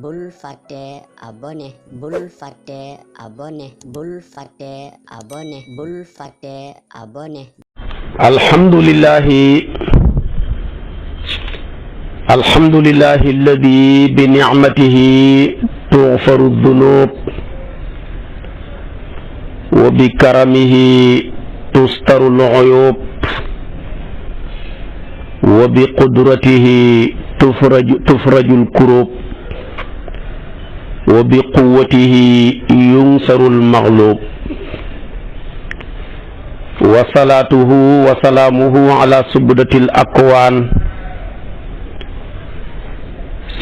bul fàtte abonné bul fàtte abonné bul fàtte abonné bul fàtte abonné. alhamdulillahi alladi bi ni'matihi tughfaru dhunub wa bi karamihi tustaru al-uyub wa bi qudratihi tufraju al-kurub wa bi quwwatihi yunsaru al-maghlub wa salaatuhu wa salaamuhu ala subdatil akwaan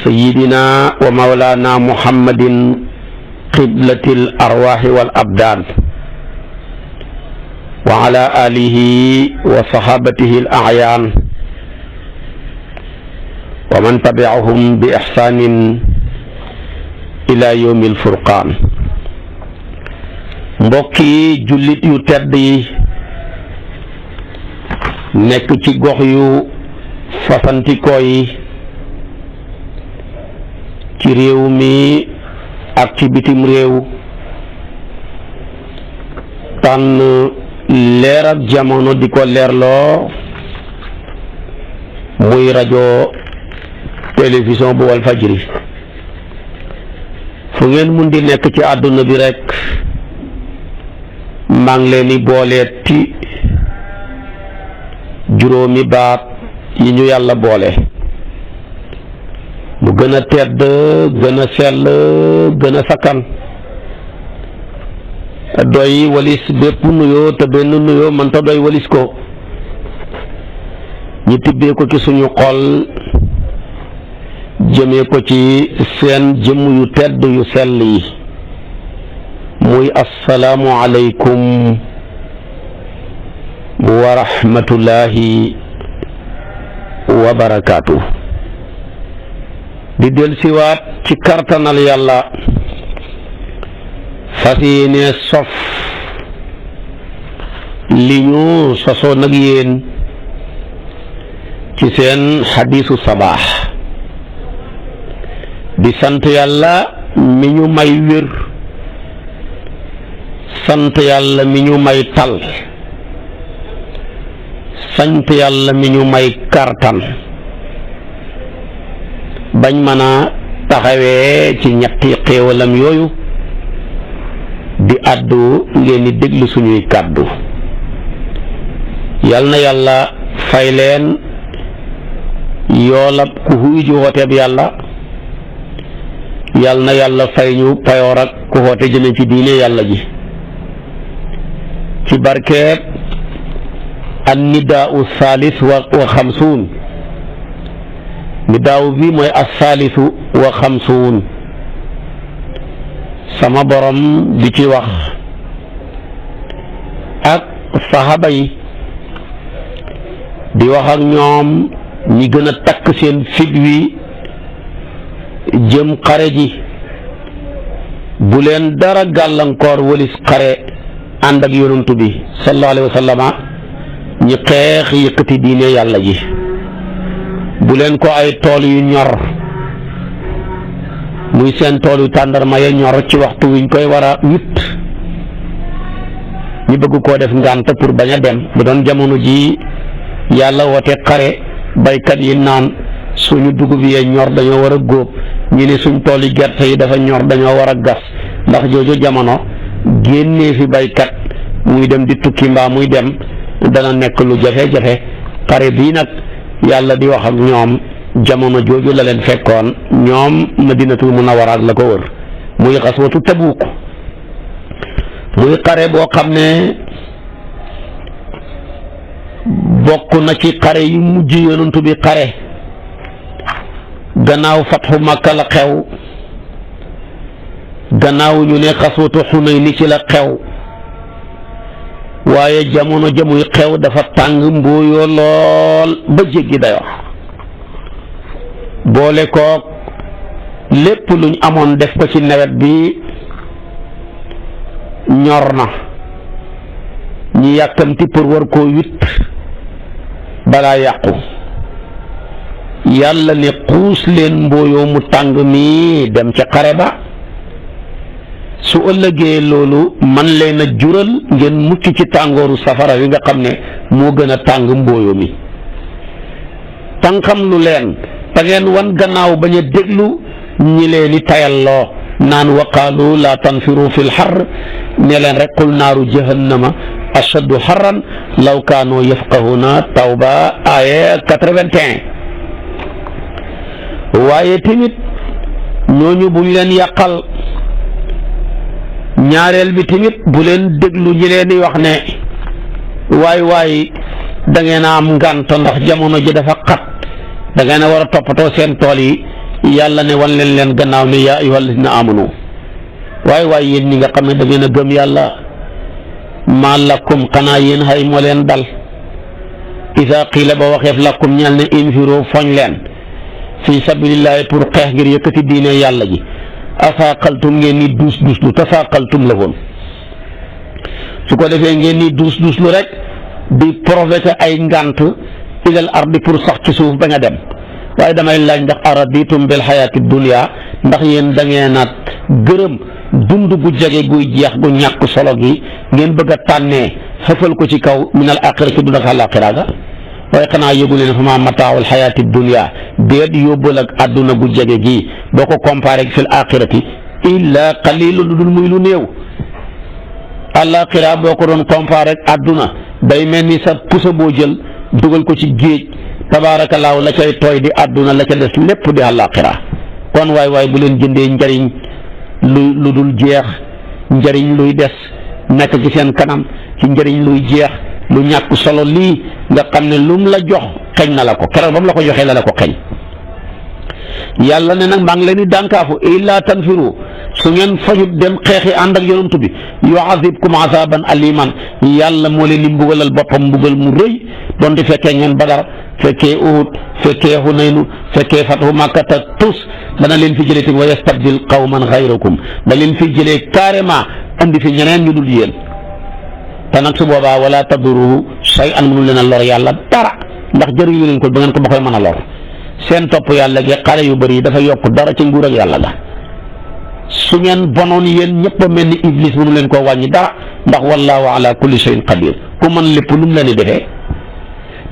sayyidina wa mawlana muhammadin qiblatil arwaahi wal abdaan wa ala alihi wa sahabatihi al a'yaan wa man tabi'ahum bi ihsaanin ila yawmil furqaan. mbokki jullit yu tedd yi nekk ci gox yu fasantikoo yi ci réew mi ak ci bitim réew, tànn leer ak jamono di ko leerloo muy rajo télévision bu Walfajri. fu ngeen mun di nekk ci àdduna bi rekk maa ngi leen di booleeti juróomi baat yi ñu yàlla boole mu gën a tedd, gën a sell, gën a sakkan, doy walis bépp nuyoo te benn nuyoo mënta doy walis ko. ñu tibbee ko ci suñu xol jëmee ko ci seen jëmm yu tedd yu sell yi, muy assalaamu aleykum wa rahmatullahi wa barakaatu. di del siwaat ci kartanal yàlla fas yéene sof li ñu sosoo nag yéen ci seen xadiisu sabaax, di sant yàlla mi ñu may wér, sant yàlla mi ñu may tal, sant yàlla mi ñu may kartan bañ mën a taxawee ci ñetti xéewalam yooyu di àddu ngeen di déglu suñuy kàddu. yal na yàlla fay leen yoolab ku xuy ji wooteeb yàlla, yal na yàlla fay ñu payoor ak ku woote jëme ci diine yàlla ji ci barkeeb an nidaau salis wa xamsuun. nidaaw bi mooy as-saalisu wa xamsuun. sama borom di ci wax ak saxaaba yi, di wax ak ñoom ñi gën a takk seen fit wi jëm xare ji, bu leen dara gàllankoor walis xare ànd ak yonantu bi sallallahu alayhi wa sallama, ñi xeex yëkkati diine yàlla ji. bu leen ko ay tool yu ñor, muy seen tool yu tàndarma ya ñor ci waxtu wiñ koy war a witt, ñu bëgg koo def ngànt pour bañ a dem. bu doon jamono ji yàlla woote xare, baykat yi naan suñu dugub yee ñor dañoo war a góob, ñi ne suñ tool yi gerte yi dafa ñor dañoo war a gas. ndax jooju jamono génnee fi baykat muy dem di tukki mbaa muy dem dana nekk lu jafe-jafe. xare bii nag yàlla di wax ak ñoom jamono jooju la leen fekkoon, ñoom madinatul munawwara ak la ko wër, muy xaswatu Tabuuk. muy xare boo xam ne bokk na ci xare yu mujj yonantu bi xare gannaaw fatxu Makka la xew, gannaaw ñu ne xaswatu Xunayn ci la xew, waaye jamono jamuy xew dafa tàng mbooyoo lool ba jéggi dayoo. boole kook lépp luñ amoon def ko ci nawet bi ñor na, ñi yàkkamti pour war koo witt balaa yàqu. yàlla ne xuus leen mbooyoo mu tàng mi dem ca xare ba su ëllëgee loolu man leen a jural ngeen mucc ci tàngooru safara wi nga xam ne moo gën a tàng mbooyo mi tànkam lu leen te ngeen wan gannaaw bañ a déglu ñi leen di tayalloo naan waqaalu laa tanfiru fi lxar ne leen rek qul naaru jahannama ashaddu xarran law kaanu yafqahuna tawba aya 81. waaye tamit ñooñu buñ leen yàqal ñaareel bi tamit bu leen déglu ñi leen di wax ne waay da ngeen a am ngànt ndax jamono ji dafa xat da ngeen a war a toppatoo seen tool yi yàlla ne wan leen gannaaw ne yaa ayyuhal lazina amanu waay yéen ñi nga xam ne da ngeen a gëm yàlla maa lakum xanaa yéen xay moo leen dal isa qiila ba waxeef lakum ñal ne infiru foñ leen fi sabilillahi pour xeex ngir yëkkati diine yàlla ji asaaqaltum ngeen ni duus lu tasaaqaltum la woon su ko defee ngeen ni duus lu rek di proféter ay ngant ilal ardi pour sax ci suuf ba nga dem waaye damay laaj ndax araditum bil xayaati dunya ndax yéen da ngeen a gërëm dund gu jege guy jeex gu ñàkk solo gi ngeen bëgg a tànnee xëfal ko ci kaw minal aaxira ci dund ak àllaaxira ga waaye xanaa yëgu leen fa ma mataawul xayaati dunya déet yóbbal ak àdduna gu jege gi boo ko comparé fil aaxirati illa qalilu lu dul muy lu néew àllaaxira boo ko doon comparé ak àdduna day mel ni sa pusa boo jël dugal ko ci géej tabaarakallaahu la cay tooy di àdduna la ca des lépp di àllaaxira kon waay bu leen jëndee njariñ lu dul jeex njariñ luy des nekk ci seen kanam ci njariñ luy jeex lu ñàkk solo lii nga xam ne lum la jox xeñ na la ko keroog ba mu la ko joxee la ko xeñ yàlla ne nag maa ngi leen di dànkaafu illaa tanfiru su ngeen fajut dem xeexi ànd ak yonent bi yu'azibkum azaban aliman yàlla moo leen di mbugalal boppam mbugal mu rëy donte fekkee ngeen Badar fekkee Uhud fekkee Hunaynu fekkee Fathu Makkata tus dana leen fi jëlee tamit wa yastabdil qawman ghayrakum da leen fi jëlee carrément andi fi ñeneen ñu dul yéen te nag su boobaa wala tadruhu shay'an mënu leen a lor yàlla dara ndax jëriñu leen ko ba ngeen ko ba koy mën a lor seen topp yàlla gi xare yu bëri dafa yokk dara ci nguur ak yàlla ga su ngeen bonoon yéen ñëpp a mel ni iblis mënu leen koo wàññi dara ndax wallahu ala kulli shay'in qadir ku mën lépp lu mu leen di defee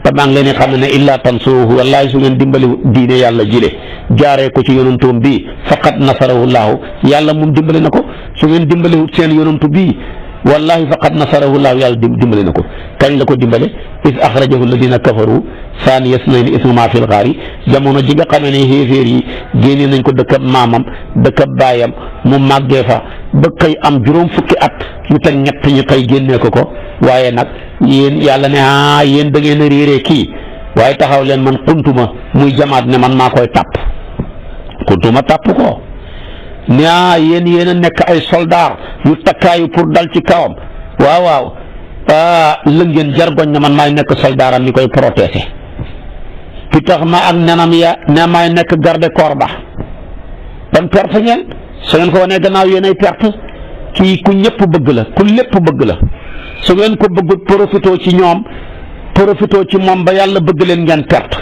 te maa ngi leen di xam ne illaa tansuruhu wallahi su ngeen dimbali diine yàlla jile jaaree ko ci yonantoom bii faqad nasarahu llahu yàlla moom dimbali na ko su ngeen dimbaliwut seen yonantu bii wallahi faqad nasarahu llahu yàlla dimbali na ko kañ la ko dimbale is axrajahu alladina kafaru saaniya snayni ishumaa fil gaari jamono ji nga xamee ne xéeféer yi génne nañ ko dëkkab maamam dëkkab baayam mu màggee fa ba kay am juróom fukki at ñu teg ñett ñu kay génnee ko waaye nag yéen yàlla ne yéen da ngeen a réeree kii waaye taxaw leen man xuntuma muy jamaat ne man maa koy tàpp xuntuma tàpp ko ne yéen a nekk ay soldaar yu takkaayu pour dal ci kawam waaw lëngeen jargoñ na man maay nekk soldaaram mi koy protéger pi tax ma ak nenam ya ne maay nekk garde corps ba ban perte ngeen su ngeen ko wanee gannaaw yéen ay perte kii ku ñëpp bëgg la ku lépp bëgg la su ngeen ko bëgg profitoo ci ñoom profitoo ci moom ba yàlla bëgg leen ngeen perte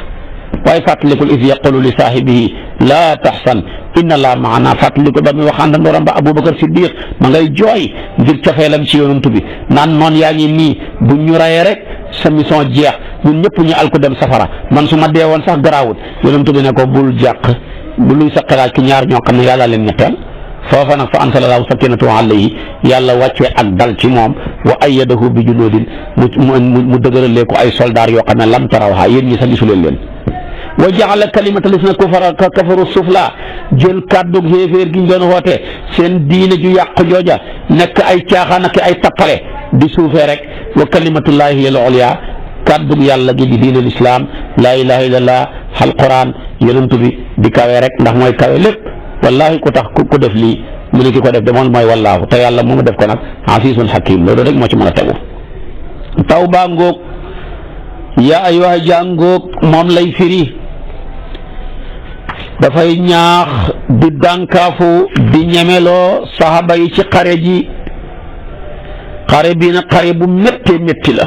waaye fàttalikul is yaqulu li saahibihi laa taxsan inna laa maana fàttaliku ba muy wax àndandooram ba Aboubacar Siddiq ma ngay jooy ngir cofeelam ci yonantu bi naan noon yaa ngi nii bu ñu rayee rek sa mission jeex ñun ñëpp ñu al ko dem safara man su ma dee woon sax garaawut yonantu bi ne ko bul jàq bu luy sa xalaat ci ñaar ñoo xam ne yàlla leen ñetteel foofa nag fa anzalallahu sakinatahu alayhi yàlla wàccee ak dal ci moom wa ayyadahu bi junuudin mu dëgëralee ko ay soldaar yoo xam ne lam tarawha yéen ñi sax gisuleen leen wa jaala kalimatal lazina kafaru sufla jël kàddu xéeféer gi ñu doon woote seen diine ju yàq jooja nekk ay caaxaan ak ay tappale di suufee rek wa kalimatullahi hiya al-ulya kàddu yàlla gi di diine l'islam laa ilaha illallah alquran yonent bi di kawe rek ndax mooy kawe lépp wallahi ku tax ku def lii mu ne ki ko def de moom mooy wallaahu te yàlla moomu def ko nag asiisun hakim loolu rek moo ci mën a tegu tawba ngoog yaa ayyuha jàngoog moom lay firi dafay ñaax di dànkaafu di ñemeloo saxaaba yi ci xare ji xare bi nag xare bu méttee métti la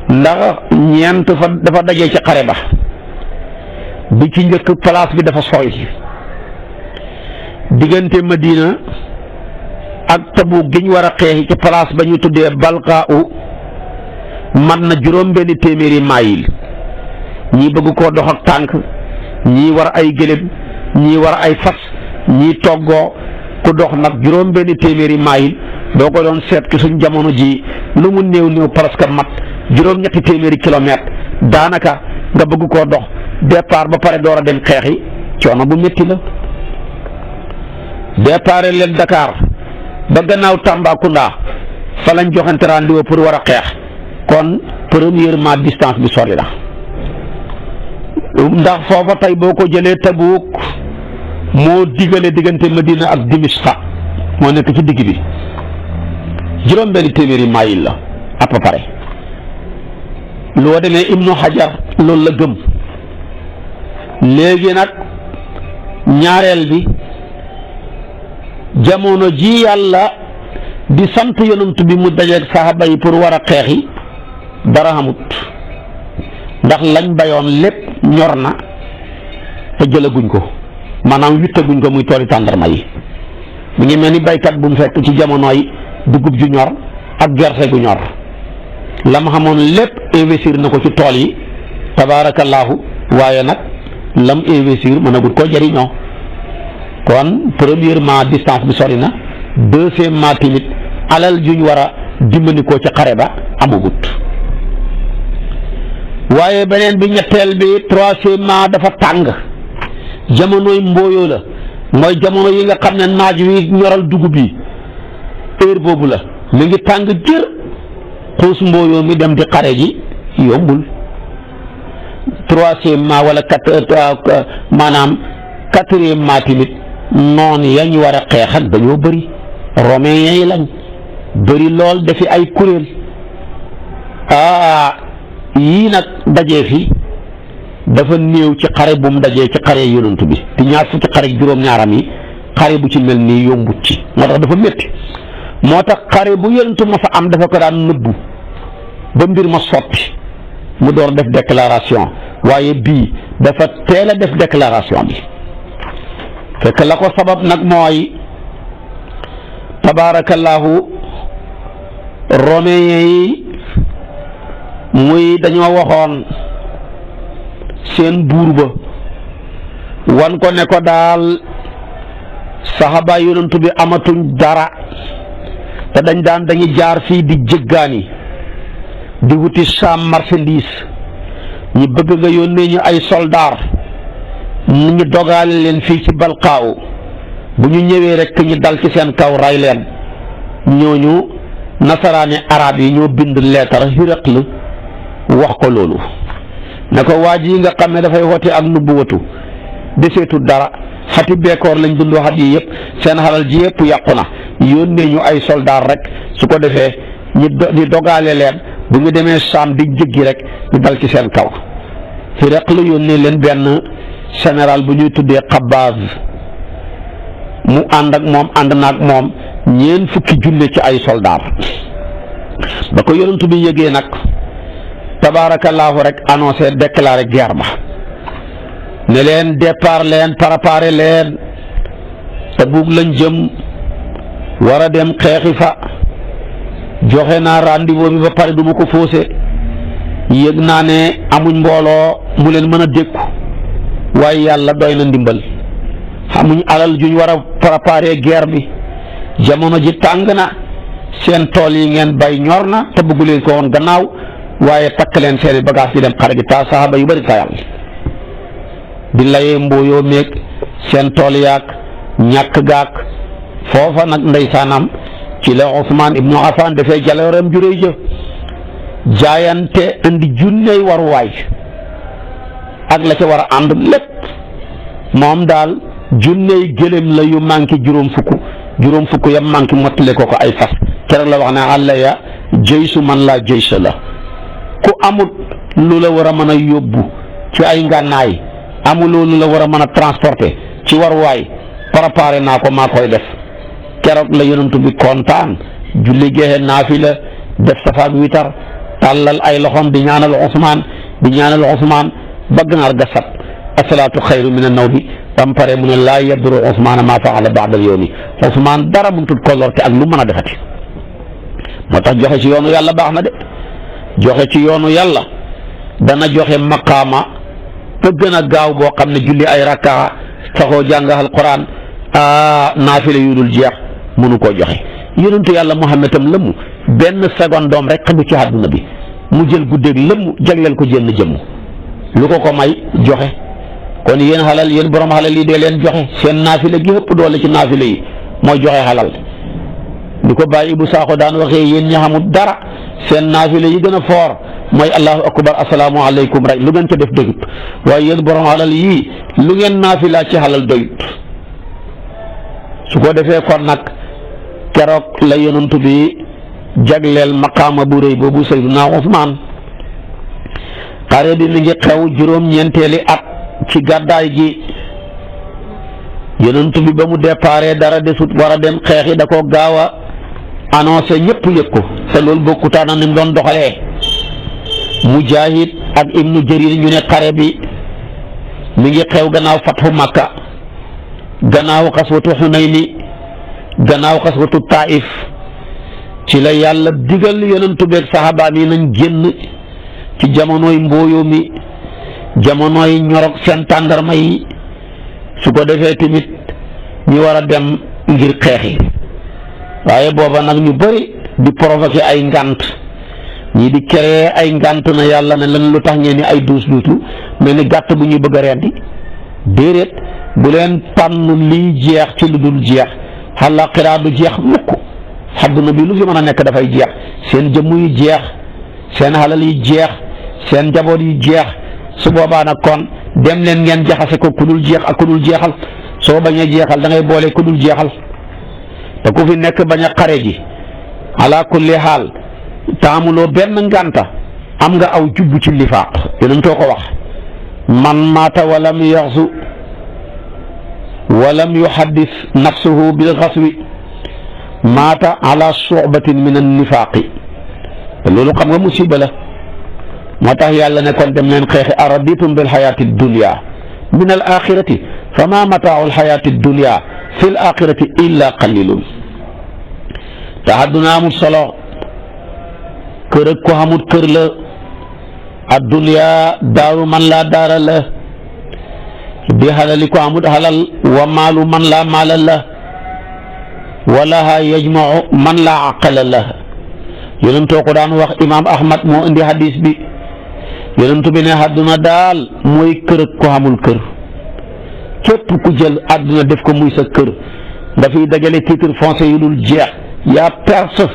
ndax ñeent fa dafa daje ci xare ba bi ci njëkk place bi dafa sori diggante Madina ak Tabuk gi ñu war a xeexi ci place ba ñu tuddee Balqaaw man na juróom-benni téeméeri mayil ñii bëgg koo dox ak tànk ñii war ay gëléem ñii war ay fas ñii toggoo ku dox nag juróom-benni téeméeri mayil boo ko doon seet ci suñ jamono ji lu mu néew presque mat juróom-ñetti téeméeri kilomètre daanaka nga bëgg koo dox départ ba pare door a dem xeexi coono bu métti la. départ leen Dakar ba gannaaw Tambacounda fa lañ joxante rendez-vous pour war a xeex kon premièrement distance bi sori la ndax foofa tey boo ko jëlee Tabuk moo digale diggante Madina ak Dimishqa moo nekk ci digg bi juróom-benni téeméeri mayil la à peu près loo demee Ibnu Hajar loolu la gëm léegi nag ñaareel bi jamono ji yàlla di sant yonent bi mu dajeeg saxaaba yi pour war a xeexi dara xamut ndax lañ bayoon lépp ñor na te jëlaguñ ko maanaam wittaguñ ko muy tooli tàndarma yi mu ngi mel ni baykat bu mu fekk ci jamonoy dugub ju ñor ak gerte gu ñor lam xamoon lépp investir na ko ci tool yi tabaarakallaahu waaye nag lam investir mënagut koo jëriñoo kon premièrement distance bi sori na deuxièmement tamit alal juñ war a dimbali ko ci xare ba amagut waaye beneen bi ñetteel bi troisièmement dafa tàng jamonoy mbooyoo la mooy jamono yi nga xam ne naaj wi ñoral dugub yi heure boobu la mi ngi tàng jër xuus mbooyoo mi dem di xare ji yombul troisièmement wala maanaam quatrièmement tamit noon yañ war a xeex ak dañoo bëri romain yi lañ bëri lool dafi ay kuréel yii nag dajee fi dafa néew ci xare bu mu dajee ci xare yonent bi te ñaar fukki xare juróom-ñaaram yi xare bu ci mel nii yombut ci moo tax dafa métti moo tax xare bu yonent ma fa am dafa ko daan nëbbu ba mbir ma sotti mu door def déclaration waaye bii dafa teel a def déclaration bi fekk la ko sabab nag mooy tabaarakallaahu romain yi muy dañoo waxoon seen buur ba wan ko ne ko daal saxaaba yonent bi amatuñ dara te dañuy jaar fii di jëggaani di wuti saam marchandise ñu bëgg nga yónnee ñu ay soldaar ñu dogaale leen fii ci Balqaaw bu ñu ñëwee rek ñu dal ci seen kaw ray leen ñooñu nasaraani arab yi ñoo bind leetar Hiraql wax ko loolu ne ko waa ji nga xam ne dafay woote ak nubuwatu deseetu dara xati beekoor lañ dund waxat yi yëpp seen xalal ji yëpp yàqu na yónnee ñu ay soldaar rek su ko defee ñu dogaale leen bu ñu demee saam di jéggi rek ñu dal ci seen kaw Hiraql yónnee leen benn général bu ñuy tuddee Xabbaaz mu ànd na ak moom ñeent fukki junne ci ay soldaar ba ko yonent bi yëgee nag tabaarakallaahu rek annoncé déclaré guerre ba ne leen départ leen préparé leen Tabuk lañ jëm war a dem xeexi fa joxe naa rendez-vous bi ba pare du ma ko faussé yëg naa ne amuñ mbooloo mu leen mën a dékku waaye yàlla doy na ndimbal xamuñ alal juñ war a préparé guerre bi jamono ji tàng na seen tool yi ngeen bay ñor na te bëggu leen ko woon gannaaw waaye takk leen seeni bagage di dem xare gi ta saxaaba yu bëri tayal di layee mbooyoo meeg seen tool yaag ñàkk gaak foofa nag ndeysaanam ci la Usmaan ibnu Affaan dafay jaloorem juréy jë jaayante indi junney waruwaay ak la ca war a ànd lépp moom daal junney gëléem la yu manqué juróom fukk yam manqué mottale ko ay fas keroog la wax ne àlla ya jëysu man laa jëysa la ku amut lu la war a mën a yóbbu ci ay ngànnaay amuloo lu la war a mën a transporter ci waruwaay préparé naa ko maa koy def keroog la yonent bi kontaan julli geexe naafila def safaak witar tàllal ay loxoom di ñaanal Usmaan ba ganaar ga sab asalaatu xayru min an-nawmi bam pare mu ne laa yaduru Ousmane maa faala ba'da al-yawmi Ousmane dara mënut ko lor te ak lu mën a defati moo tax joxe ci yoonu yàlla baax na de joxe ci yoonu yàlla dana joxe maqaama te gën a gaaw boo xam ne julli ay rakkaa saxoo jàng alquran naafile yu dul jeex mënu koo joxe yonentu yàlla Muhammad tam lëmm benn secondoom rek xaju ci àdduna bi mu jël guddeeg lëmm jagleel ko jenn jëmm lu ko may joxe kon yéen xalal yéen borom xalal yi dee leen joxe seen naafile gi ëpp doole ci naafile yi mooy joxe xalal di ko bàyyi Ibu Saaxo daan waxee yéen ñi xamul dara seen naafile yi gën a foor mooy allahu akbar asalaamu aleykum rek lu ngeen ca def doyut waaye yéen borom xalal yii lu ngeen naafilaa ci xalal doyut su ko defee kon nag keroog la yonent bi jagleel maqaama bu rëy boobu Seydina Usmaan xare bi mi ngi xew juróom-ñeenteeli at ci gàddaay gi yonent bi ba mu déparé dara desut war a dem xeexi da ko gaaw a annoncé ñëpp yëg ko te loolu bokkutaana ni mu doon doxalee Mujaahid ak Ibnu Jarir ñu ne xare bi mi ngi xew gannaaw fatxu Makka gannaaw xaswatu Xunayni gannaaw xaswatu Taif ci la yàlla digal yonentu beeg saxaabaam yi nañ génn ci jamonooy mbooyo mi jamonooy ñorog seen tàndarma yi su ko defee tamit ñu war a dem ngir xeexi waaye booba nag ñu bëri di provoquer ay ngant ñii di créer ay ngant na yàlla ne lan lu tax ngeen ni ay duus duutu mel ni gàtt bu ñuy bëgg a rendi déedéet bu leen tànn liy jeex ci lu dul jeex àllaaxira du jeex mukk àdduna bi lu fi mën a nekk dafay jeex seen jëmm yi jeex seen xalal yi jeex seen njaboot yi jeex su boobaa nag kon dem leen ngeen jaxase ko ku dul jeex ak ku dul jeexal soo bañ a jeexal da ngay boole ku dul jeexal te ku fi nekk bañ a xare ji ala kulli xaal taamuloo benn ngànta am nga aw jubbu ci lifaaq yonent too ko wax man maata walam yaxzu walam yuhaddis nafsuhu bil xaswi maata ala su'batin min an-nifaaqi te loolu xam nga musiba la moo tax yàlla ne kon dem leen xeexi araditum bil xayaati dunya min al axirati fa ma mataau al xayaati dunya fi l axirati illa qalilun te àdduna amul solo kër ak ko xamut kër la addunya daaru man laa daara la di xalali ko amut xalal wa maalu man laa maala la walaha yajmau man laa aqala la yonentoo ko daan wax imaam Ahmad moo indi hadis bi yonentu bi ne àdduna daal mooy kër ak ko xamul kër képp ku jël àdduna def ko muy sa kër nga fiy dajale titre foncier yu dul jeex yaa perse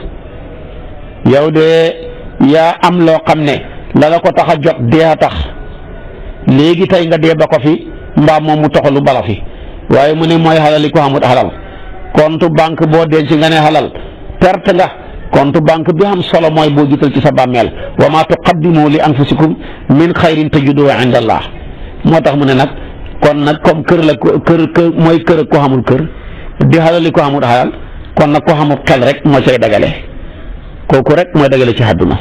yow de yaa am loo xam ne la ko tax a jot dee a tax léegi tey nga dee ba ko fi mbaa moom mu toxalu bala fi waaye mu ne mooy xalali ko xamut xalal compte banque boo denc nga ne xalal perte nga compte banque bi am solo mooy boo jiital ci sa bàmmeel wa ma tuqaddimu li anfusikum min xayrin tajiduhu inda allah moo tax mu ne nag kon nag comme kër la kër mooy kër ak ko xamul kër di xalali ko xamul xalal kon nag ko xamul xel rek moo cay dagale kooku rek mooy dagale ci àdduna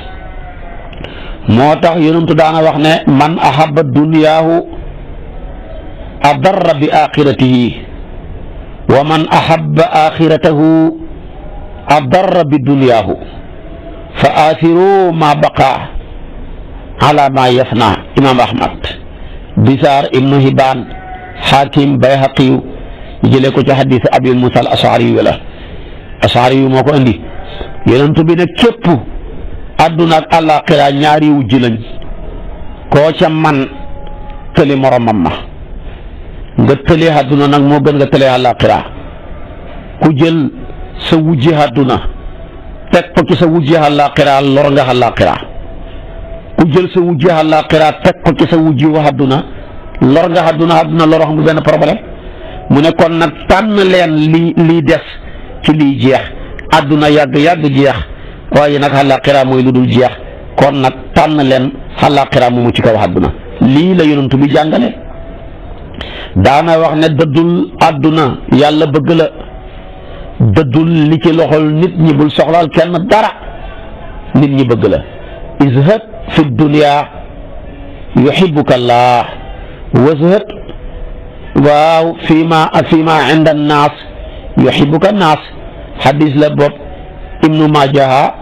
moo tax yonentu daana wax ne man ahabba dunyaahu adarra bi axiratihi wa man ahabba axiratahu adarra bi dunyaahu fa aasiru ma baqa ala ma yafna imam Ahmad Bisaar ibnu Hibaan Xaakim Bayhaqiyu jëlee ko ci xadiis Abi Muusaa al-Ash'ari la Ash'ari yu moo ko indi yonent bi ne képp àdduna ak àllaaxira ñaari wujj lañ koo ca man tëli moromam ma nga tëlee àdduna nag moo gën nga tëlee àllaaxira ku jël sa wujji àdduna teg ko ci sa wujji àllaaxira lor nga àllaaxira ku jël sa wujji àllaaxira teg ko ci sa wujji wa àdduna lor nga àdduna lor xam nga benn problème mu ne kon nag tànn leen lii des ci lii jeex àdduna yàgg jeex waaye nag àllaaxira mooy lu dul jeex kon nag tànn leen àllaaxira moomu ci kaw àdduna lii la yonent bi jàngale daana wax ne dëddul àdduna yàlla bëgg la dëddul li ci loxol nit ñi bul soxlaal kenn dara nit ñi bëgg la izhad fi dunya yuhibbuka allah wazhad waaw fiima inda naas yuhibbuka naas xadis la bopp ibnu Maaja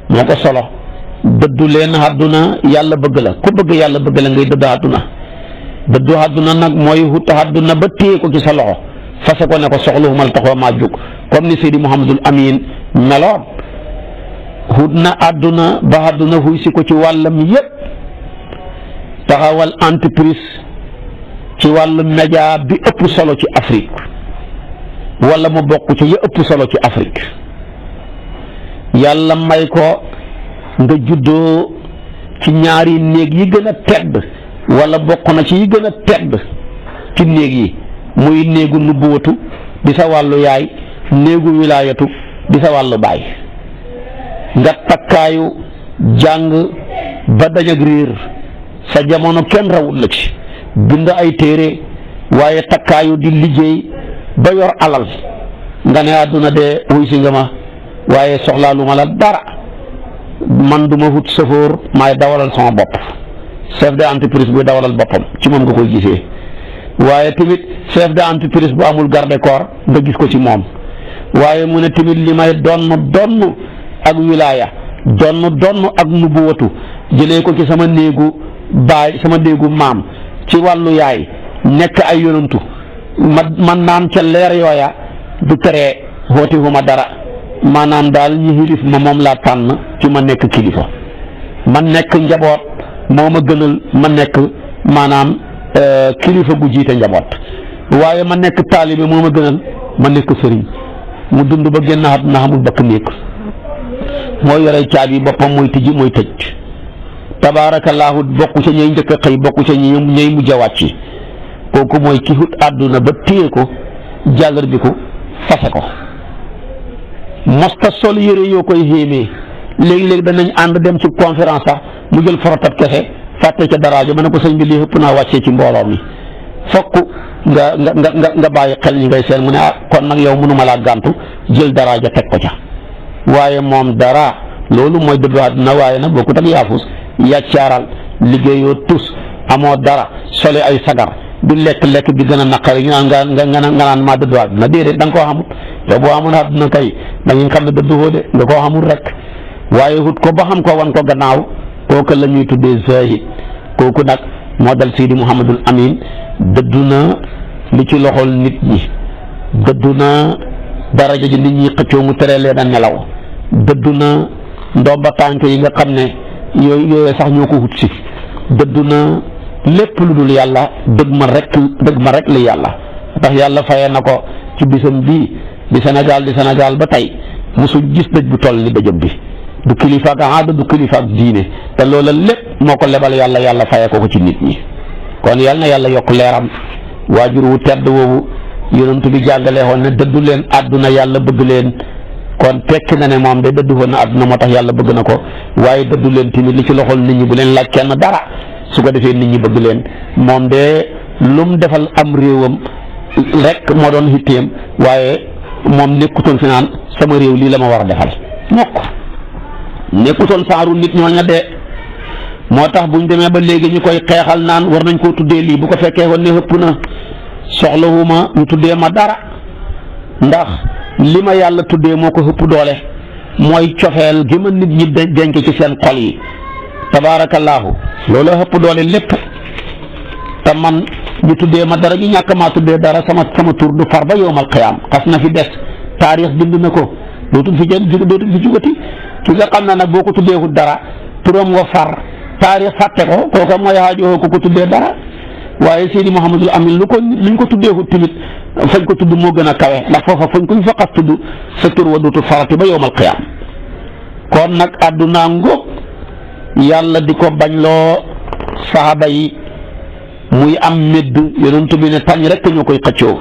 moo ko solo. dëddu leen àdduna yàlla bëgg la ku bëgg yàlla bëgg la ngay dëddu àdduna dëddu àdduna nag mooy wut àdduna ba téye ko ci sa loxo fase ko ne ko soxluwuma la taxaw maa jóg comme ni Seydi Mouhamadul Amin meloon wut na àdduna ba àdduna xuy si ko ci wàllam yépp taxawal entreprise ci wàllu média bi ëpp solo ci Afrique wala mu bokk ci ya ëpp solo ci Afrique yàlla may ko nga juddoo ci ñaari néeg yi gën a tedd wala bokk na ci yi gën a tedd ci néeg yi muy néegu nubbuwatu di sa wàllu yaay néegu wilaayatu di sa wàllu baay nga takkaayu jàng ba daj ak réer sa jamono kenn rawul la ci bind ay téere waaye takkaayu di liggéey ba yor alal nga ne àdduna de wuy si nga ma waaye soxlaalu ma la dara man du ma wut chauffeur maay dawalal sama bopp chef de entreprise buy dawalal boppam ci moom nga koy gisee waaye tamit chef de entreprise bu amul garde corps nga gis ko ci moom waaye mu ne tamit li may donn ak wilaaya donn ak nubuwatu jëlee ko ci sama néegu baay sama néegu maam ci wàllu yaay nekk ay yonantu man naan ca leer yooya du teree xooti huma dara maanaam daal ñi xilif ma moom laa tànn ci ma nekk kilifa ma nekk njaboot moo ma gënal ma nekk maanaam kilifa gu jiite njaboot waaye ma nekk taalibe moo ma gënal ma nekk sëriñ mu dund ba génn àdduna xamul bakk néeg mooy yore caabi boppam mooy tijji mooy tëj tabaarakallaahu bokku ca ñay njëkk a xëy bokku ca ñay mujj a wàcc kooku mooy ki xut àdduna ba téye ko jàllar bi ko fase ko mosta sol yére yoo koy xéemee léegi-léegi danañ ànd dem ci conférence sax mu jël forotab kese fàtte ca daraajo ma ne ko sëñ bi lii ëpp naa wàccee ci mbooloo mi fokk nga bàyyi xel ñi ngay seen mu ne kon nag yow mënuma laa gàntu jël daraaja teg ko ca waaye moom dara loolu mooy dëddu àdduna waaye nag bokkut ak yaafus yàccaaral liggéeyoo tus amoo dara sole ay sagar di lekk bi gën a naqari ñu naan nga naan maa dëddu àdduna déedéet da nga koo xamul yow boo amoon àdduna kay da ngeen xam ne dëddu woo de nga koo xamul rek waaye hut ko ba xam ko wan ko gannaaw kooku la ñuy tuddee zahid kooku nag moo dal Seydi Mouhamadul Amin dëddu na li ci loxol nit ñi dëddu na daraja ji nit ñi xëccoo mu tere leen a nelaw dëddu na ndomba tànk yi nga xam ne yooyu sax ñoo ko wut si dëddu na lépp lu dul yàlla dëgg ma rek li yàlla ndax yàlla fayee na ko ci bisam bii di Sénégal ba tey mosul gis dëj bu toll ni dëjëm bi du kilifa ak aada du kilifa ak diine te loola lépp moo ko lebal yàlla fayee ko ci nit ñi kon yàlla na yàlla yokk leeram waajur wu tedd woowu yonent bi jàngale woon ne dëddu leen àdduna yàlla bëgg leen kon tekki na ne moom de dëddu woon na àdduna moo tax yàlla bëgg na ko waaye dëddu leen tamit li ci loxol nit ñi bu leen laaj kenn dara su ko defee nit ñi bëgg leen moom de lum defal am réewam rek moo doon xitteem waaye moom nekkutoon fi naan sama réew lii la ma war a defal mokk nekkutoon saaru nit ñooña de moo tax buñ demee ba léegi ñu koy xeexal naan war nañ koo tuddee lii bu ko fekkee woon ne ëpp na soxlawuma ñu tuddee ma dara ndax li ma yàlla tuddee moo ko ëpp doole mooy cofeel gi ma nit ñi denc ci seen xol yi tabaarakallaahu loolu ëpp doole lépp te man ñu tuddee ma dara ñu ñàkk maa tuddee dara sama tur du far ba yowmal qiyaam xas na fi des taarix bind na ko dootul fi jugati ki nga xam ne nag boo ko tuddeewul dara turam wa far taarix fàtte ko kooka mooy xaajoo ko tuddee dara waaye Seydi Mouhamadul Amin luñ ko tuddeewul tamit fañ ko tudd moo gën a kawe ndax foofa fañ ko fa xas tudd sa tur wa dootul farati ba yowmal qiyaam kon nag àdduna ngóob yàlla di ko bañ loo saxaaba yi muy am médd yonent bi ne tañ rek ñoo koy xëccoo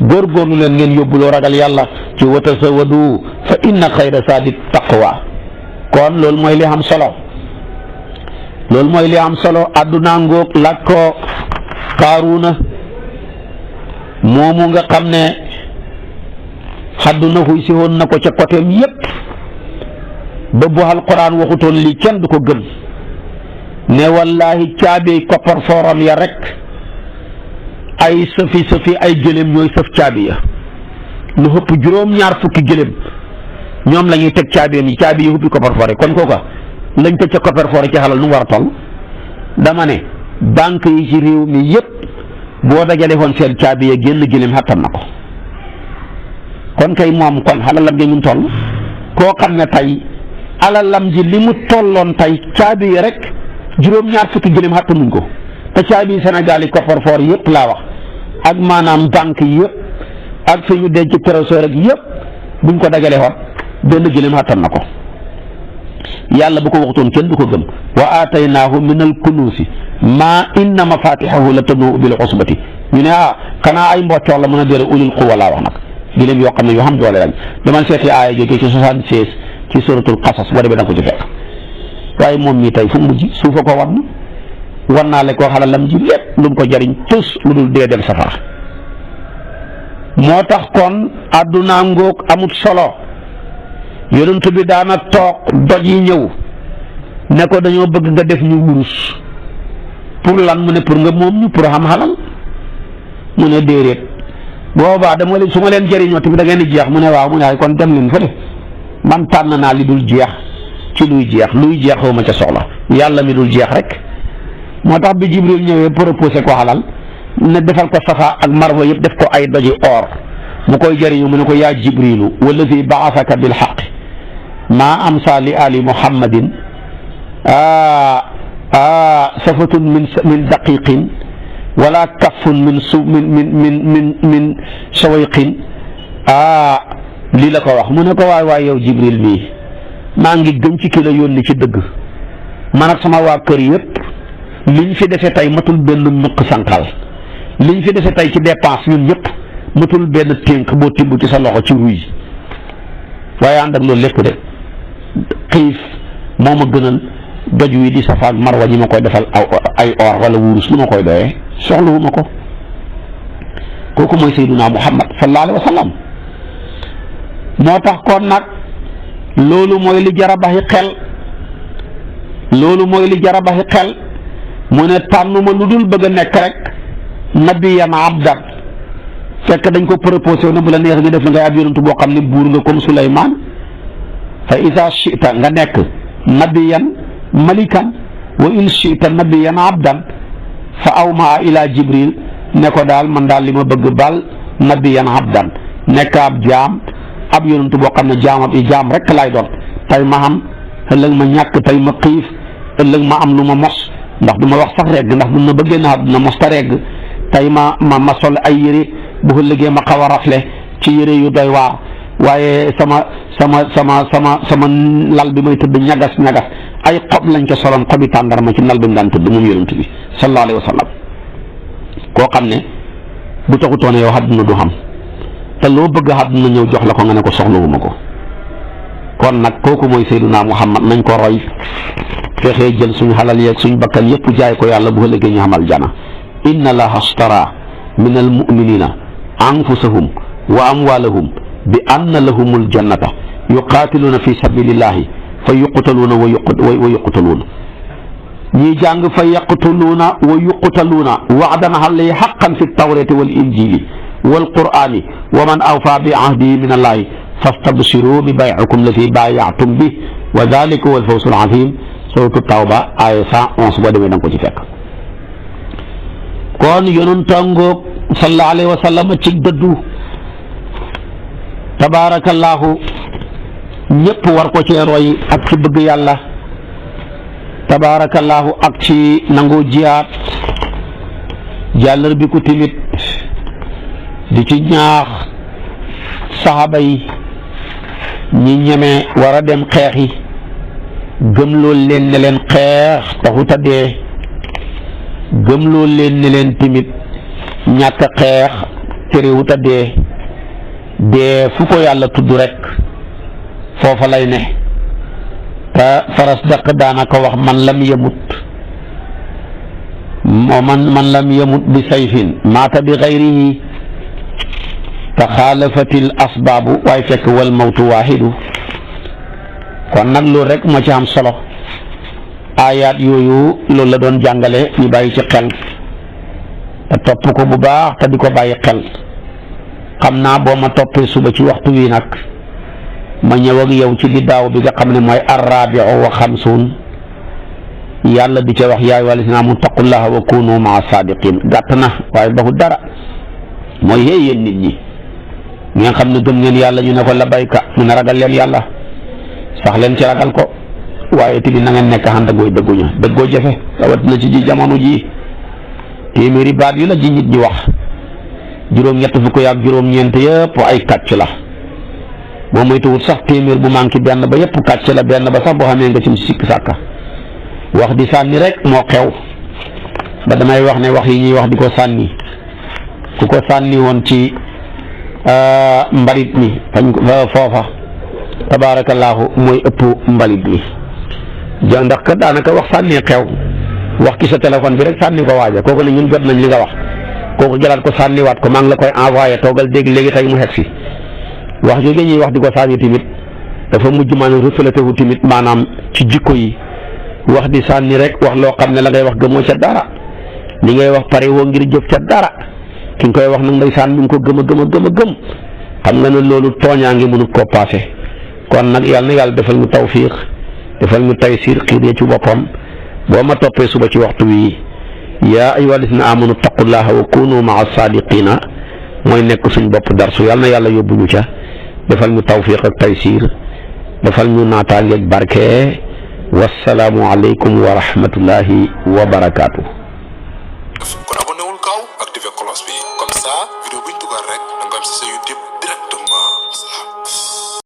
góorgóorlu leen ngeen yóbbuloo ragal yàlla ci watasawadu fa inna xayra saadi taqwa kon loolu mooy li am solo àdduna ngóog laaj ko Qaaruuna moomu nga xam ne àdduna xuy si woon na ko ca côtéem yépp ba bu alquran waxutoon lii kenn du ko gëm ne wallahi caabi koppar fooram ya rek ay sëfi ay gëléem ñooy sëf caabi ya lu ëpp juróom-ñaar fukki gëléem ñoom la ñuy teg caabi yi caabi yi ubbi coffre-fort kon kooka lañ teg ca coffre-fort ci xalal nu mu war a toll dama ne banque yi ci réew mi yépp boo dajale woon seen caabi ya génn gëléem xattan na ko kon kay moom kon xalalam ji ñu toll koo xam ne tey alalam ji li mu tolloon tey caabi yi rek juróom-ñaar fukki gëléem xattanuñ ko te caabi yi Sénégal yi coffre-fort yépp laa wax ak maanaam banque yi yépp ak fi ñu denc trésor ak yépp buñ ko dagale woon benn gëléem xattan na ko yàlla bu ko waxtoon kenn du ko gëm wa aataynaahu min al kunuusi maa inna mafatixahu la tanuu bil usbati ñu ne xanaa ay mboccoor la mën a déere ulil quwa laa wax nag gëléem yoo xam ne yoo xam doole lañ demal seeti aaya jógee ci 76 ci suratul qasas boo demee da nga ko ci fekk waaye moom mii tey fu mujj suufa ko wan naa le koo xalalam ji lépp lu mu ko jariñ tus lu dul dee dem safara moo tax kon àdduna ngóog amut solo yonent bi daana toog doj yi ñëw ne ko dañoo bëgg nga def ñu wurus pour lan mu ne pour nga moom ñu pour xam xalal mu ne déedéet boobaa dama leen su ma leen jëriñoo tamit da ngeen di jeex mu ne waaw mu ne ay kon dem leen fa de man tànn naa li dul jeex ci luy jeex xaw ma ca soxla yàlla mi dul jeex rek moo tax bi Jibril ñëwee proposé ko xalal ne defal ko safa ak marwa yëpp def ko ay doji or mu koy jëriñu mu ne ko yaa Jibrilu wallazi baasaka bil xaq maa amsa li ali muhammadin safatun min daqiqin wala kaffun min sawayqin lii la ko wax mu ne ko waay yow Jibril bii maa ngi gën ci ki la yónni ci dëgg man ak sama waa kër yëpp liñ fi dese tey matul benn nuq sànqal liñ fi dese tey ci dépense ñun ñëpp matul benn ténk boo tibb ci sa loxo ci ruy waaye ànd ak loolu lépp de xiif moo ma gënal doj wi di safa ak marwa ñi ma koy defal ay or wala wurus lu ma koy doyee soxlawu ma ko kooku mooy sayyiduna Muhammad sallallahu alayhi wa sallam moo tax kon nag loolu mooy li jar a baxi xel mu ne tànnuma lu dul bëgg a nekk rek nabiyan abdan fekk dañ ko proposé ne bu la neex nga def la ngay ab yonantu boo xam ne buur nga comme Suleymaan fa isa chita nga nekk nabiyan malikan wa in chita nabiyan abdan fa awmaa ila Jibril ne ko daal man daal li ma bëgg baal nabiyan abdan nekk ab jaam ab yonantu boo xam ne jaam rek lay doon tey ma xam ëllëg ma ñàkk tey ma xiif ëllëg ma am lu ma mos ndax du ma wax sax regg ndax bu na bëggee na àdduna mos ta regg tey ma sol ay yére bu ëllëgee ma xaw a rafle ci yére yu doy waar waaye sama lal bi may tëdd ñagas ay xob lañ ko soloon xobi tàndarma ci lal bi mu daan tëdd moom yonent bi sallallahu alayhi wa sallam koo xam ne bu taxutoone yow àdduna du xam te loo bëgg àdduna ñëw jox la ko nga ne ko soxlawuma ko kon nag kooku mooy Seydunaa Muhammad nañ ko roy fexee jël suñu xalal yeeg suñu bakkan yëpp jaay ko yàlla bu ëllëgee ñu xamal jana inna allaha ashtara min almuminina anfusahum wa amwalahum bi anna lahumul jannata yuqaatiluuna fi sabilillahi fa yuqtaluuna wa yuqtaluuna ñii jàng fa yaqtuluuna wa yuqtaluuna wa'dan alayhi haqqan fi tawrati wal injili wal qur'ani wa man awfa bi ahdihi min allahi fastabshiru bi bay'ikum allati baaya'tum bi wa dhalika huwa al-fawzu al-azim suratu tawba aya 111 boo demee da nga ko ci fekk kon yonentangoog sallallahu alayhi wa sallam ci dëddu tabarakallahu ñëpp war ko cee roy ak ci bëgg yàlla tabarakallahu ak ci nangoo jiyaat jàllar bi ku timit di ci ñaax saxaaba yi ñi ñeme war a dem xeexi gëm loolu leen ne leen xeex taxut a dee gëm loolu leen ne leen timit ñàkk xeex terewut a dee dee fu ko yàlla tudd rek foofa lay ne te faras daq daanaka wax man lam yamut man lam yamut bi sayfin maata bi xayrihi taxaalafatil asbaabu waaye fekk wal mawtu waahidu kon nag loolu rek moo ci am solo ayaat yooyu loolu la doon jàngale ñu bàyyi ci xel te topp ko bu baax te di ko bàyyi xel. xam naa boo ma toppee suba ci waxtu wi nag ma ñëw ak yow ci bidaaw bi nga xam ne mooy arrabiu wa xamsuun yàlla di ca wax yaa ayyuhal lazina aamanu taqullaha wa kunu maa saadiqin. gàtt na waaye baxul dara mooy yéen nit ñi ngeen xam ne gëm ngeen yàlla ñu ne ko labayka mu ne ragal leen yàlla sax leen ci ragal ko waaye tamit na ngeen nekk ànd gooy dëgguña dëggoo jafe rawatina ci ji jamono ji téeméeri baat yu la ji nit ñi wax juróom-ñett fukk ak juróom-ñeent yëpp ay kàcc la boo moytuwut sax téeméer bu manqué benn ba yëpp kàcc la benn ba sax boo xamee nga ci sikk sàkka wax di sànni rek moo xew ba damay wax ne wax yi ñuy wax di ko sànni ku ko sànni woon ci mbalit mi fañ foofa tabaarakallaahu mooy ëpp mbalit mi ja ndax ka daanaka wax sànni xew wax ci sa téléphone bi rek sànni ko waaja kooku ne ñun jot nañ li nga wax kooku jëlaat ko sànniwaat ko maa ngi la koy envoyé toogal dégg léegi tey mu xeg si wax jooju ñuy wax di ko sànni tamit dafa mujj maanaam reflété wu tamit maanaam ci jikko yi wax di sànni rek wax loo xam ne la ngay wax gëmoo ca dara li ngay wax pare woo ngir jëf ca dara ki nga koy wax nag ndeysaan mi ngi ko gëm a gëm xam nga ne loolu tooñaa ngi mënut koo paase kon nag yàlla na yàlla defal ñu tawfiix defal ñu taysiir xiir ci boppam boo ma toppee suba ci waxtu wi yaa ayyuhal lazina aamanu taqullaha wa kunu maa saadiqiina mooy nekk suñ bopp darsu yàlla na yàlla yóbbu ñu ca defal ñu tawfiq ak taysiir defal ñu naataange ak barke wassalaamu aleykum wa rahmatullahi wa barakaatu.